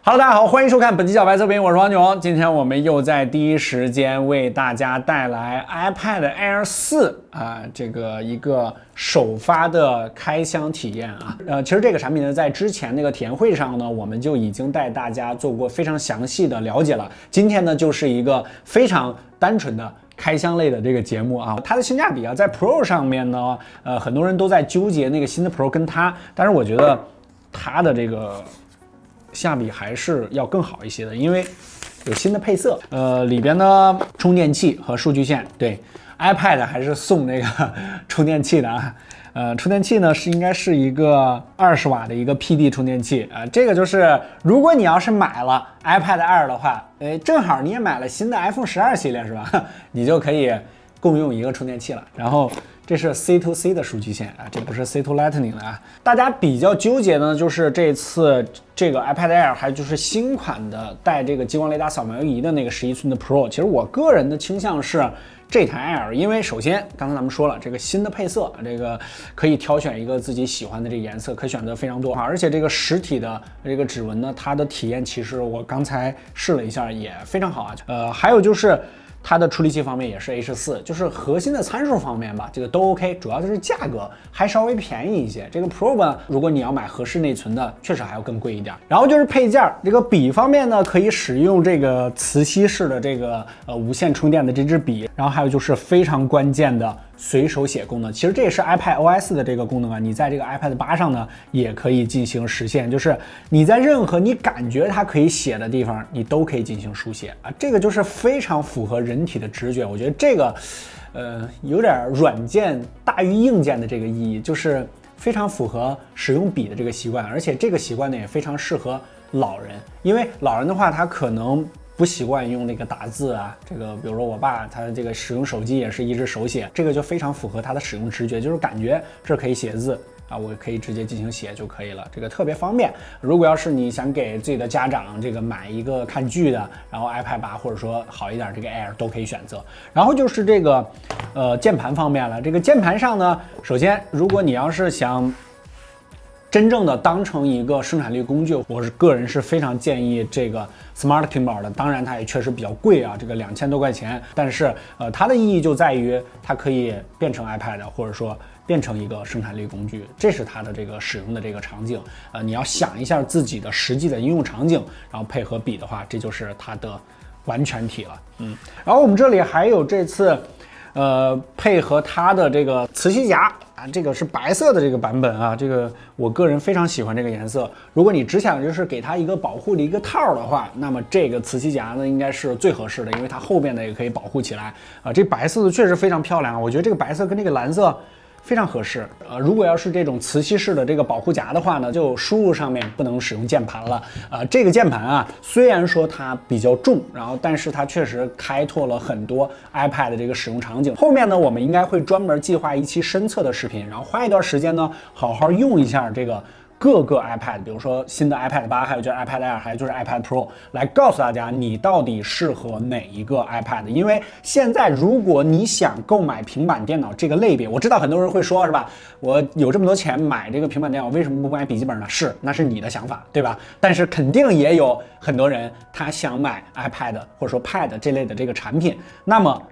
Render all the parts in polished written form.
Hello， 大家好，欢迎收看本期小白测评，我是王炯。今天我们又在第一时间为大家带来 iPad Air 4这个一个首发的开箱体验啊。其实这个产品呢，在之前那个体验会上呢，我们就已经带大家做过非常详细的了解了。今天呢，就是一个非常单纯的开箱类的这个节目啊。它的性价比啊，在 Pro 上面呢，很多人都在纠结那个新的 Pro 跟它，但是我觉得它的这个性价比还是要更好一些的，因为有新的配色，里边呢充电器和数据线，对 iPad 还是送这个充电器的啊，充电器呢应该是一个20瓦的一个 PD 充电器啊，这个就是如果你要是买了 iPad Air 的话，正好你也买了新的 iPhone 12系列是吧？你就可以共用一个充电器了，然后这是 C2C 的数据线啊，这不是 C2 Lightning 的啊。大家比较纠结呢，就是这次这个 iPad Air 还就是新款的带这个激光雷达扫描仪的那个11寸的 Pro。其实我个人的倾向是这台 Air， 因为首先刚才咱们说了，这个新的配色，这个可以挑选一个自己喜欢的这个颜色，可以选择非常多啊。而且这个实体的这个指纹呢，它的体验其实我刚才试了一下也非常好啊。还有就是它的处理器方面也是 H4， 就是核心的参数方面吧，这个都 OK， 主要就是价格还稍微便宜一些。这个 Pro 呢，如果你要买合适内存的，确实还要更贵一点。然后就是配件，这个笔方面呢，可以使用这个磁吸式的这个无线充电的这支笔，然后还有就是非常关键的随手写功能，其实这也是 iPad OS 的这个功能啊，你在这个 iPad 8上呢也可以进行实现，就是你在任何你感觉它可以写的地方，你都可以进行书写啊，这个就是非常符合人体的直觉。我觉得这个有点软件大于硬件的这个意义，就是非常符合使用笔的这个习惯，而且这个习惯呢也非常适合老人，因为老人的话他可能不习惯用那个打字啊，这个比如说我爸他这个使用手机也是一直手写，这个就非常符合他的使用直觉，就是感觉这可以写字啊，我可以直接进行写就可以了，这个特别方便。如果要是你想给自己的家长这个买一个看剧的，然后 iPad 8或者说好一点这个 Air 都可以选择。然后就是这个键盘方面了，这个键盘上呢，首先如果你要是想真正的当成一个生产力工具，我个人是非常建议这个 Smart Keyboard 的。当然它也确实比较贵啊，这个2000多块钱，但是它的意义就在于它可以变成 iPad， 或者说变成一个生产力工具，这是它的这个使用的这个场景。你要想一下自己的实际的应用场景，然后配合笔的话，这就是它的完全体了。然后我们这里还有这次配合它的这个磁吸夹啊，这个是白色的这个版本啊，这个我个人非常喜欢这个颜色。如果你只想就是给它一个保护的一个套的话，那么这个磁吸夹呢应该是最合适的，因为它后边呢也可以保护起来啊。这白色的确实非常漂亮，我觉得这个白色跟这个蓝色非常合适。如果要是这种磁吸式的这个保护夹的话呢，就输入上面不能使用键盘了。这个键盘啊，虽然说它比较重，然后但是它确实开拓了很多 iPad 的这个使用场景。后面呢，我们应该会专门计划一期深测的视频，然后花一段时间呢，好好用一下这个各个 iPad， 比如说新的 iPad 8，还有就是 iPad Air， 还有就是 iPad Pro， 来告诉大家你到底适合哪一个 iPad。因为现在如果你想购买平板电脑这个类别，我知道很多人会说，是吧？我有这么多钱买这个平板电脑，为什么不买笔记本呢？那是你的想法，对吧？但是肯定也有很多人他想买 iPad 或者说 Pad 这类的这个产品，那么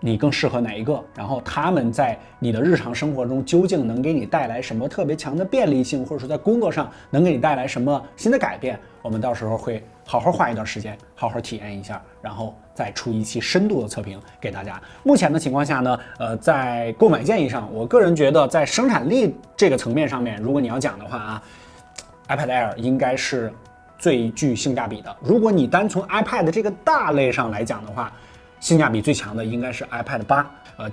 你更适合哪一个？然后他们在你的日常生活中究竟能给你带来什么特别强的便利性，或者说在工作上能给你带来什么新的改变？我们到时候会好好花一段时间，好好体验一下，然后再出一期深度的测评给大家。目前的情况下呢，在购买建议上，我个人觉得在生产力这个层面上面，如果你要讲的话啊，iPad Air 应该是最具性价比的。如果你单从 iPad 这个大类上来讲的话，性价比最强的应该是 iPad 8，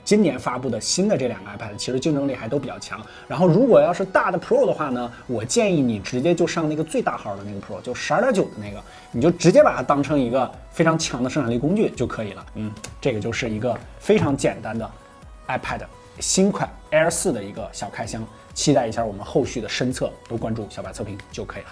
今年发布的新的这两个 iPad 其实竞争力还都比较强。然后如果要是大的 Pro 的话呢，我建议你直接就上那个最大号的那个 Pro， 就12.9的那个，你就直接把它当成一个非常强的生产力工具就可以了。这个就是一个非常简单的 iPad 新款 Air 4的一个小开箱，期待一下我们后续的深测，都关注小白测评就可以了。